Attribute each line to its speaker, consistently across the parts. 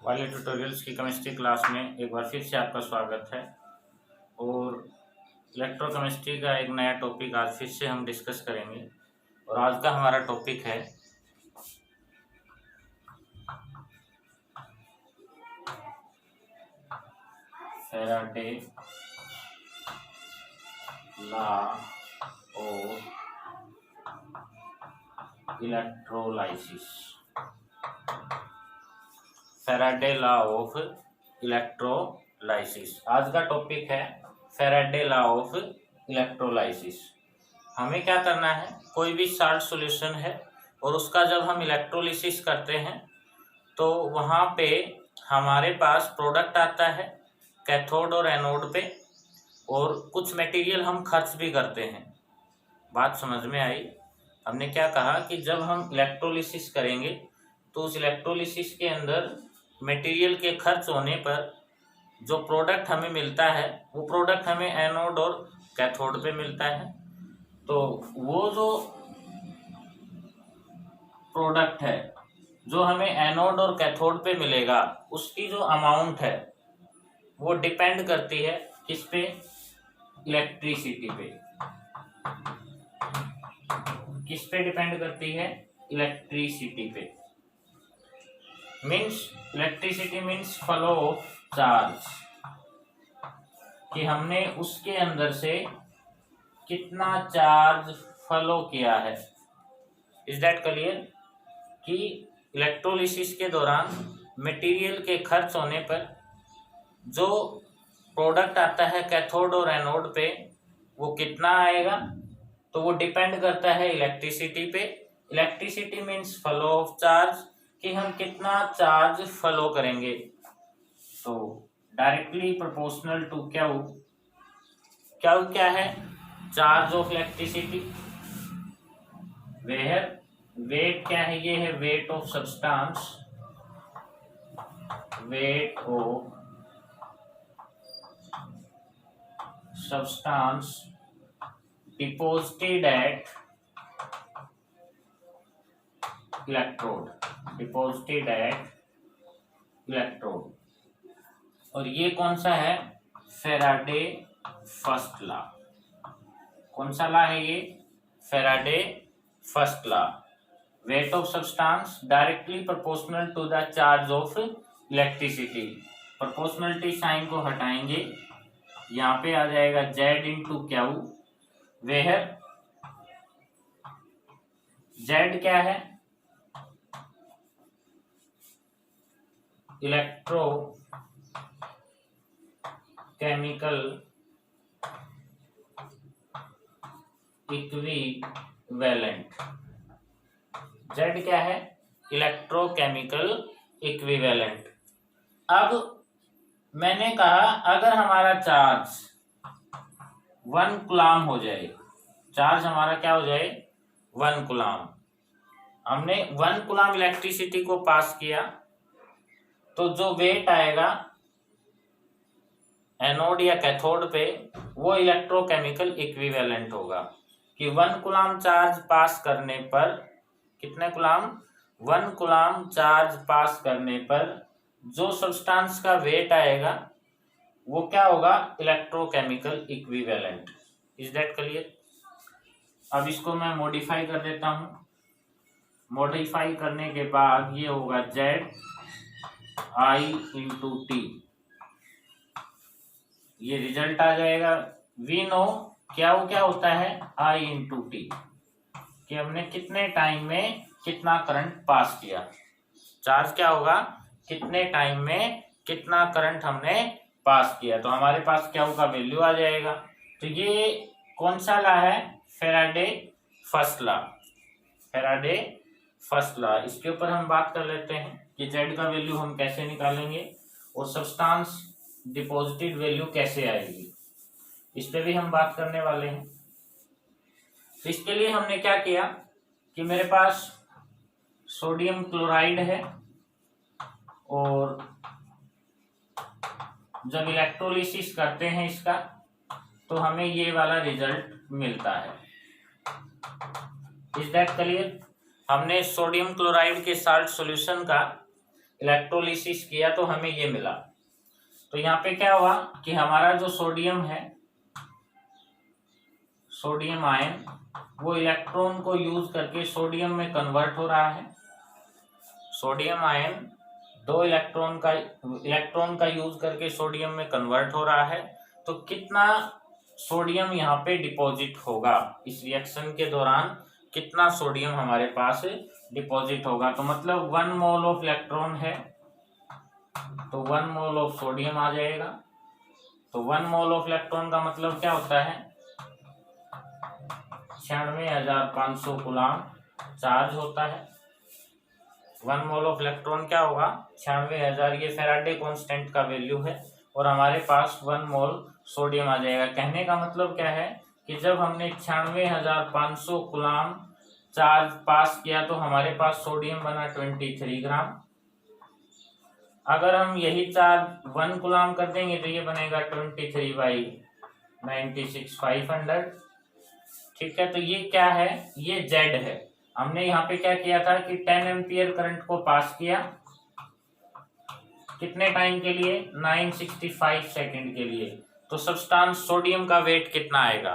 Speaker 1: वाले ट्यूटोरियल्स की chemistry class में एक बार फिर से आपका स्वागत है। और इलेक्ट्रोकेमिस्ट्री का एक नया टॉपिक आज फिर से हम डिस्कस करेंगे। और आज का हमारा टॉपिक है Faraday law of electrolysis. Faraday law of electrolysis आज का टॉपिक है। Faraday law of electrolysis. हमें क्या करना है, कोई भी साल्ट सॉल्यूशन है और उसका जब हम इलेक्ट्रोलिसिस करते हैं तो वहाँ पे हमारे पास प्रोडक्ट आता है कैथोड और एनोड पे, और कुछ मटेरियल हम खर्च भी करते हैं। बात समझ में आई? हमने क्या कहा कि जब हम इलेक्ट्रोलिसिस करेंगे तो उस इलेक्ट्रोलिसिस के अंदर मटेरियल के खर्च होने पर जो प्रोडक्ट हमें मिलता है वो प्रोडक्ट हमें एनोड और कैथोड पे मिलता है। तो वो जो प्रोडक्ट है जो हमें एनोड और कैथोड पे मिलेगा उसकी जो अमाउंट है वो डिपेंड करती है किस पे? इलेक्ट्रिसिटी पे। किस पे डिपेंड करती है? इलेक्ट्रिसिटी पे। Means electricity means flow of charge, कि हमने उसके अंदर से कितना चार्ज फ्लो किया है। Is that clear? कि इलेक्ट्रोलिसिस के दौरान मटेरियल के खर्च होने पर जो प्रोडक्ट आता है कैथोड और एनोड पे वो कितना आएगा, तो वो डिपेंड करता है इलेक्ट्रिसिटी पे। Electricity means flow of charge, कि हम कितना चार्ज फ्लो करेंगे। तो directly proportional to Q. Q क्या है? Charge of electricity. Where weight क्या है? ये है weight of substance. Weight of substance deposited at electrode. Deposited at electrode. और ये कौन सा है? Faraday first law. कौन सा लॉ है ये? Faraday first law. Weight of substance directly proportional to the charge of electricity. Proportionality sign को हटाएंगे, यहाँ पे आ जाएगा Z into Q. Where Z क्या है? Electrochemical equivalent. Z क्या है? Electrochemical equivalent. अब मैंने कहा अगर हमारा चार्ज 1 कूलम हो जाए, चार्ज हमारा क्या हो जाए? 1 कूलम। हमने 1 कूलम इलेक्ट्रिसिटी को पास किया तो जो वेट आएगा एनोड या कैथोड पे वो इलेक्ट्रोकेमिकल इक्विवेलेंट होगा। कि 1 कूलम चार्ज पास करने पर कितने कूलम? 1 कूलम चार्ज पास करने पर जो सब्सटेंस का वेट आएगा वो क्या होगा? Electrochemical equivalent. Is that clear? अब इसको मैं मॉडिफाई कर देता हूं। मॉडिफाई करने के बाद ये होगा Z I इंटू टी। ये रिजल्ट आ जाएगा। वी नो क्या होता है? I इंटू टी, कि हमने कितने टाइम में कितना करंट पास किया। चार्ज क्या होगा? कितने टाइम में कितना करंट हमने पास किया। तो हमारे पास क्या का वैल्यू आ जाएगा। तो ये कौन सा लॉ है? Faraday first law. Faraday first law. इसके ऊपर हम बात कर लेते हैं कि Z का वैल्यू हम कैसे निकालेंगे और सब्सटेंस डिपॉजिटेड वैल्यू कैसे आएगी, इस पे भी हम बात करने वाले हैं। तो इसके लिए हमने क्या किया कि मेरे पास सोडियम क्लोराइड है और जब इलेक्ट्रोलिसिस करते हैं इसका तो हमें ये वाला रिजल्ट मिलता है। Is that clear? हमने सोडियम क्लोराइड के साल्ट सॉल्यूशन का इलेक्ट्रोलिसिस किया तो हमें ये मिला। तो यहाँ पे क्या हुआ कि हमारा जो सोडियम है, सोडियम आयन, वो इलेक्ट्रॉन को यूज करके सोडियम में कन्वर्ट हो रहा है। सोडियम आयन 2 इलेक्ट्रॉन का यूज करके सोडियम में कन्वर्ट हो रहा है। तो कितना सोडियम यहाँ पे डिपॉजिट होगा इस रिएक्शन के दौरान, कितना सोडियम हमारे पास डिपॉजिट होगा। तो मतलब 1 मोल ऑफ इलेक्ट्रॉन है तो 1 मोल ऑफ सोडियम आ जाएगा। तो 1 मोल ऑफ इलेक्ट्रॉन का मतलब क्या होता है, 96,500 कूलम चार्ज होता है। 1 मोल ऑफ इलेक्ट्रॉन क्या होगा, 96,000, ये फैराडे कांस्टेंट का वैल्यू है। और हमारे पास 1 मोल सोडियम आ जाएगा। कहने का मतलब क्या है कि जब हमने 96,500 कूलम चार्ज पास किया तो हमारे पास सोडियम बना 23 ग्राम। अगर हम यही चार्ज 1 कूलम कर देंगे तो ये बनेगा 23/96,500। ठीक है, तो ये क्या है, ये जेड है। हमने यहाँ पे क्या किया था कि 10 एम्पियर करंट को पास किया, कितने टाइम के लिए, 965 सेकंड के लिए। तो सब्सटेंस सोडियम का वेट कितना आएगा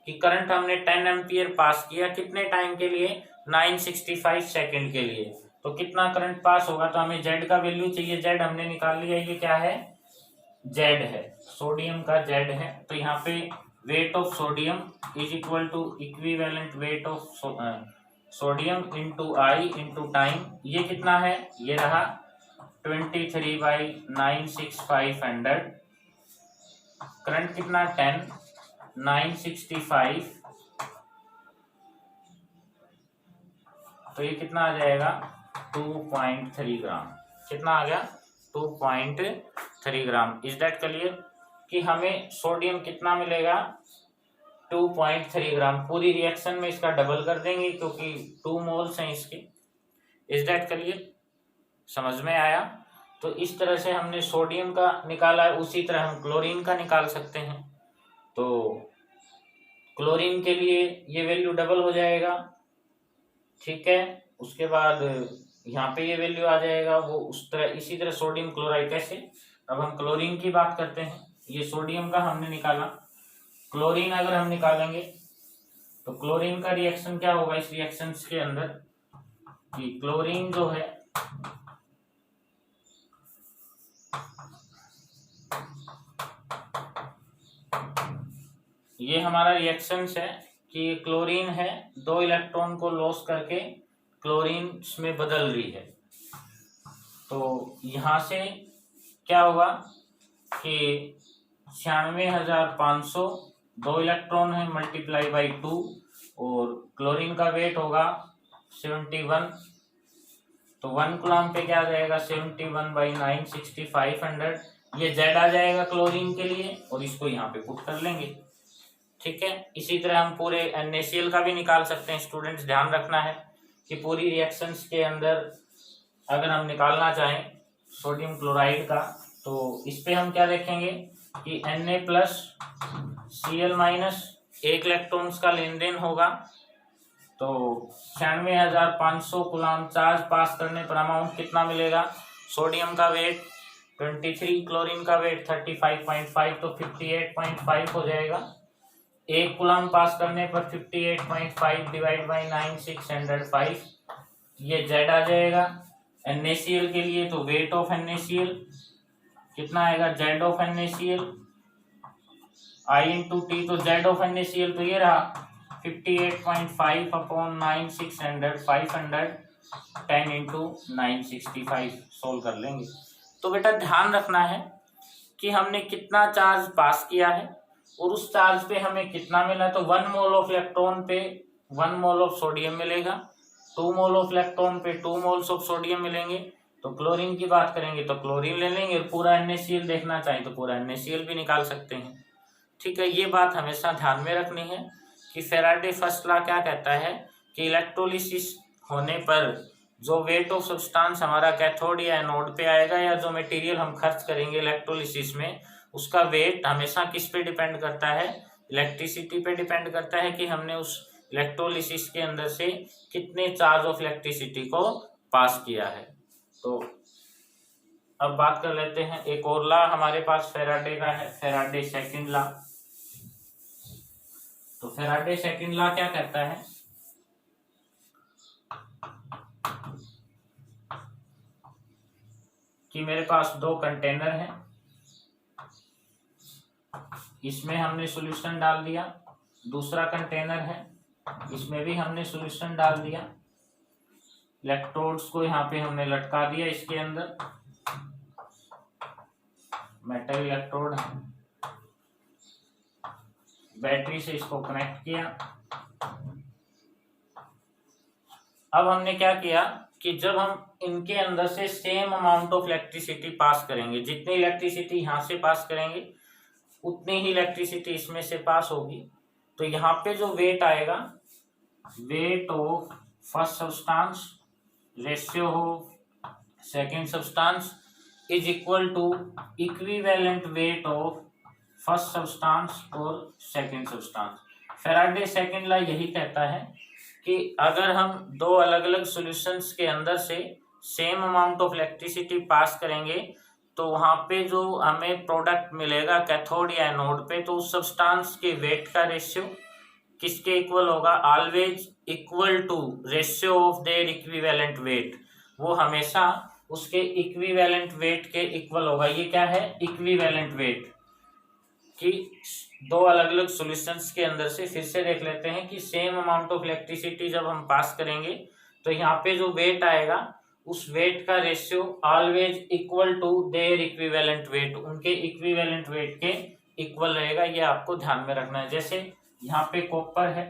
Speaker 1: कि करंट हमने 10 एम्पियर पास किया कितने टाइम के लिए, 965 सेकंड के लिए। तो कितना करंट पास होगा, तो हमें जेड का वैल्यू चाहिए। जेड हमने निकाल लिया, ये क्या है, जेड है, सोडियम का जेड है। तो यहाँ पे weight of sodium is equal to equivalent weight of sodium into I into time. ये कितना है, ये रहा 23/96,500। करंट कितना, 10, 965, तो ये कितना आ जाएगा, 2.3 ग्राम। कितना आ गया, 2.3 ग्राम। इज दैट क्लियर कि हमें सोडियम कितना मिलेगा, 2.3 ग्राम। पूरी रिएक्शन में इसका डबल कर देंगे क्योंकि 2 मोल्स हैं इसके। इज दैट क्लियर, समझ में आया। तो इस तरह से हमने सोडियम का निकाला है, उसी तरह हम क्लोरीन का निकाल सकते हैं। तो क्लोरीन के लिए ये वैल्यू डबल हो जाएगा, ठीक है। उसके बाद यहाँ पे ये वैल्यू आ जाएगा, वो उस तरह इसी तरह सोडियम क्लोराइड। कैसे, अब हम क्लोरीन की बात करते हैं। ये सोडियम का हमने निकाला, क्लोरीन अगर हम निकालेंगे तो क्लोरीन का रिएक्शन क्या होगा इस रिएक्शन के अंदर कि क्लोरीन जो है ये हमारा रिएक्शन है कि क्लोरीन है 2 इलेक्ट्रॉन को लॉस करके क्लोरीन में बदल रही है। तो यहां से क्या होगा कि 96,500 2 इलेक्ट्रॉन है मल्टीप्लाई बाई 2 और क्लोरीन का वेट होगा 71। तो 1 कूलम पे क्या आ जाएगा, 71/96,500। ये जेड आ जाएगा क्लोरीन के लिए और इसको यहाँ पे पुट कर लेंगे, ठीक है। इसी तरह हम पूरे NaCl का भी निकाल सकते हैं। स्टूडेंट्स ध्यान रखना है कि पूरी रिएक्शंस के अंदर अगर हम निकालना चाहें सोडियम क्लोराइड का तो इस पे हम क्या देखेंगे कि Na+Cl- 1 इलेक्ट्रॉन्स का लेन देन होगा। तो 96,500 कूलम चार्ज पास करने पर अमाउंट कितना मिलेगा, सोडियम का वेट 23, क्लोरीन का वेट 35.5, तो 58.5 हो जाएगा। 1 कूलम पास करने पर 58.5 डिवाइड बाई 9605, ये जेड आ जाएगा। NaCl के लिए तो वेट ऑफ NaCl कितना आएगा, Z of NaCl I into T. तो जेड ऑफ NaCl तो ये रहा 58.5 अपॉन 9600 500 10 इंटू 965 सोल्व कर लेंगे। तो बेटा ध्यान रखना है कि हमने कितना चार्ज पास किया है और उस चार्ज पे हमें कितना मिला। तो 1 मोल ऑफ इलेक्ट्रॉन पे 1 मोल ऑफ सोडियम मिलेगा, 2 मोल ऑफ इलेक्ट्रॉन पे 2 मोल्स ऑफ सोडियम मिलेंगे। तो क्लोरीन की बात करेंगे तो क्लोरीन ले लेंगे, पूरा NaCl देखना चाहें तो पूरा NaCl भी निकाल सकते हैं, ठीक है। ये बात हमेशा ध्यान में रखनी है कि फैराडे फर्स्ट लॉ क्या कहता है कि इलेक्ट्रोलिसिस होने पर जो वेट ऑफ सब्सटेंस हमारा कैथोड या एनोड पे आएगा या जो मटेरियल हम खर्च करेंगे इलेक्ट्रोलिसिस में, उसका वेट हमेशा किस पे डिपेंड करता है, इलेक्ट्रिसिटी पे डिपेंड करता है कि हमने उस इलेक्ट्रोलिसिस के अंदर से कितने चार्ज ऑफ इलेक्ट्रिसिटी को पास किया है। तो अब बात कर लेते हैं एक और लॉ हमारे पास फैराडे का है, फैराडे सेकंड लॉ। तो फैराडे सेकंड लॉ क्या कहता है कि मेरे पास दो कंटेनर हैं, इसमें हमने सॉल्यूशन डाल दिया, दूसरा कंटेनर है इसमें भी हमने सॉल्यूशन डाल दिया, इलेक्ट्रोड्स को यहाँ पे हमने लटका दिया, इसके अंदर मेटल इलेक्ट्रोड है, बैटरी से इसको कनेक्ट किया। अब हमने क्या किया कि जब हम इनके अंदर से same amount of electricity pass करेंगे, जितनी इलेक्ट्रिसिटी यहाँ से पास करेंगे उतनी ही इलेक्ट्रिसिटी इसमें से पास होगी। तो यहाँ पे जो वेट आएगा, weight of first substance ratio of second substance is equal to equivalent weight of first substance और second substance. Faraday second law यही कहता है कि अगर हम दो अलग अलग सॉल्यूशंस के अंदर से same amount of electricity pass करेंगे तो वहाँ पे जो हमें प्रोडक्ट मिलेगा कैथोड या एनोड पे, तो उस सब्सटेंस के वेट का रेशियो किसके इक्वल होगा, always equal to ratio of their equivalent weight, वो हमेशा उसके इक्विवेलेंट वेट के इक्वल होगा। ये क्या है, इक्विवेलेंट वेट, कि दो अलग अलग सॉल्यूशंस के अंदर से फिर से देख लेते हैं कि सेम अमाउंट ऑफ इलेक्ट्रिसिटी जब हम पास करेंगे तो यहाँ पे जो वेट आएगा उस वेट का ratio always equal to their equivalent weight, उनके इक्विवेलेंट वेट के इक्वल रहेगा। ये आपको ध्यान में रखना है। जैसे यहाँ पे कॉपर है,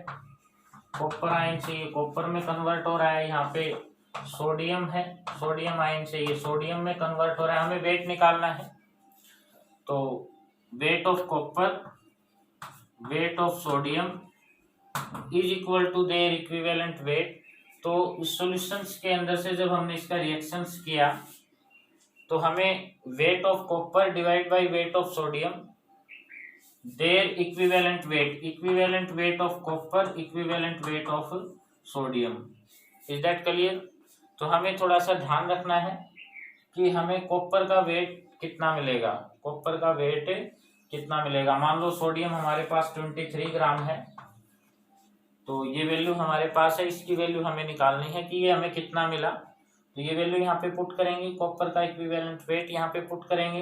Speaker 1: कॉपर आयन से ये कॉपर में कन्वर्ट हो रहा है, यहाँ पे सोडियम है, सोडियम आयन से ये सोडियम में कन्वर्ट हो रहा है। हमें वेट निकालना है, तो weight of copper, weight of sodium is equal to their equivalent weight. तो इस सॉल्यूशंस के अंदर से जब हमने इसका रिएक्शंस किया तो हमें weight of copper divide by weight of sodium, their equivalent weight, equivalent weight of copper, equivalent weight of sodium. Is that clear? तो हमें थोड़ा सा ध्यान रखना है कि हमें कॉपर का वेट कितना मिलेगा, कॉपर का वेट कितना मिलेगा। मान लो सोडियम हमारे पास 23 ग्राम है, तो ये वैल्यू हमारे पास है, इसकी वैल्यू हमें निकालनी है कि ये हमें कितना मिला। तो ये वैल्यू यहाँ पे पुट करेंगे, कॉपर का इक्विवेलेंट वेट यहाँ पे पुट करेंगे,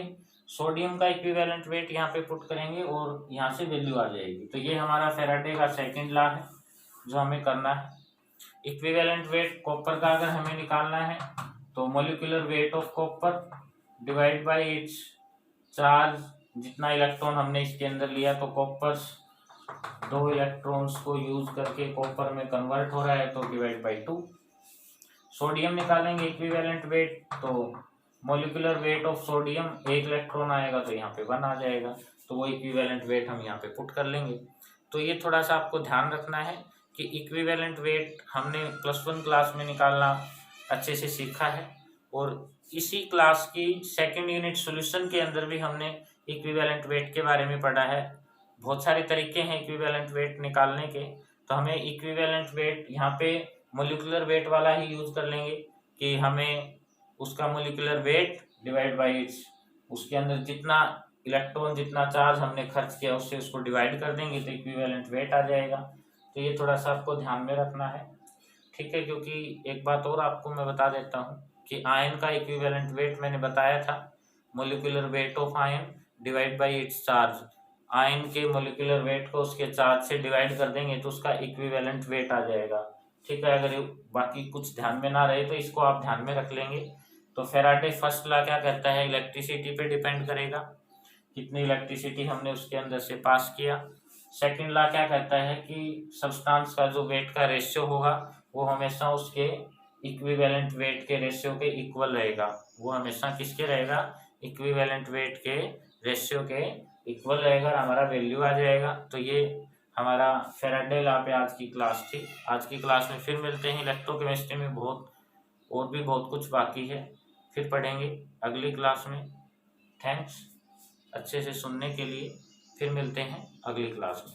Speaker 1: सोडियम का इक्विवेलेंट वेट यहाँ पे पुट करेंगे और यहाँ से वैल्यू आ जाएगी। तो ये हमारा फैराडे का सेकंड लॉ है जो हमें करना है। इक्विवेलेंट वेट कॉपर का अगर हमें निकालना है तो molecular weight of copper divide bye it's charge, जितना इलेक्ट्रॉन हमने इसके अंदर लिया, तो कॉपर 2 इलेक्ट्रॉन्स को यूज करके कॉपर में कन्वर्ट हो रहा है, तो डिवाइड बाय 2। सोडियम निकालेंगे इक्विवेलेंट वेट, तो molecular weight of sodium 1 electron आएगा तो यहाँ पे 1 आ जाएगा, तो वो इक्विवेलेंट वेट हम यहाँ पे पुट कर लेंगे। तो ये थोड़ा सा आपको ध्यान रखना है कि इक्विवेलेंट वेट हमने +1 क्लास में निकालना अच्छे से सीखा है, और इसी क्लास की सेकेंड यूनिट सॉल्यूशन के अंदर भी हमने इक्विवेलेंट वेट के बारे में पढ़ा है। बहुत सारे तरीके हैं इक्विवेलेंट वेट निकालने के, तो हमें इक्विवेलेंट वेट यहाँ पे मोलिकुलर वेट वाला ही यूज कर लेंगे कि हमें उसका molecular weight divide by it's, उसके अंदर जितना इलेक्ट्रॉन जितना चार्ज हमने खर्च किया उससे उसको डिवाइड कर देंगे तो इक्विवेलेंट वेट आ जाएगा। तो ये थोड़ा सा आपको ध्यान में रखना है, ठीक है। क्योंकि एक बात और आपको मैं बता देता हूँ कि आयन का इक्विवेलेंट वेट मैंने बताया था, molecular weight of ion divide by it's charge. Ion के मोलिकुलर वेट को उसके चार्ज से डिवाइड कर देंगे तो उसका इक्विवेलेंट वेट आ जाएगा, ठीक है। अगर बाकी कुछ ध्यान में ना रहे तो इसको आप ध्यान में रख लेंगे। तो फैराडे फर्स्ट लॉ क्या कहता है, इलेक्ट्रिसिटी पे डिपेंड करेगा, कितनी इलेक्ट्रिसिटी हमने उसके अंदर से पास किया। सेकंड लॉ क्या कहता है कि सब्सटेंस का जो वेट का रेशियो होगा वो हमेशा उसके इक्विवेलेंट वेट के रेशियो के इक्वल रहेगा, वो हमेशा किसके रहेगा, इक्विवेलेंट वेट के रेशियो के इक्वल रहेगा और हमारा वैल्यू आ जाएगा। तो ये हमारा फैराडे लॉ पे आज की क्लास थी। आज की क्लास में फिर मिलते हैं। इलेक्ट्रोकेमिस्ट्री में और भी बहुत कुछ बाकी है, फिर पढ़ेंगे अगली क्लास में। थैंक्स अच्छे से सुनने के लिए, फिर मिलते हैं अगली क्लास में।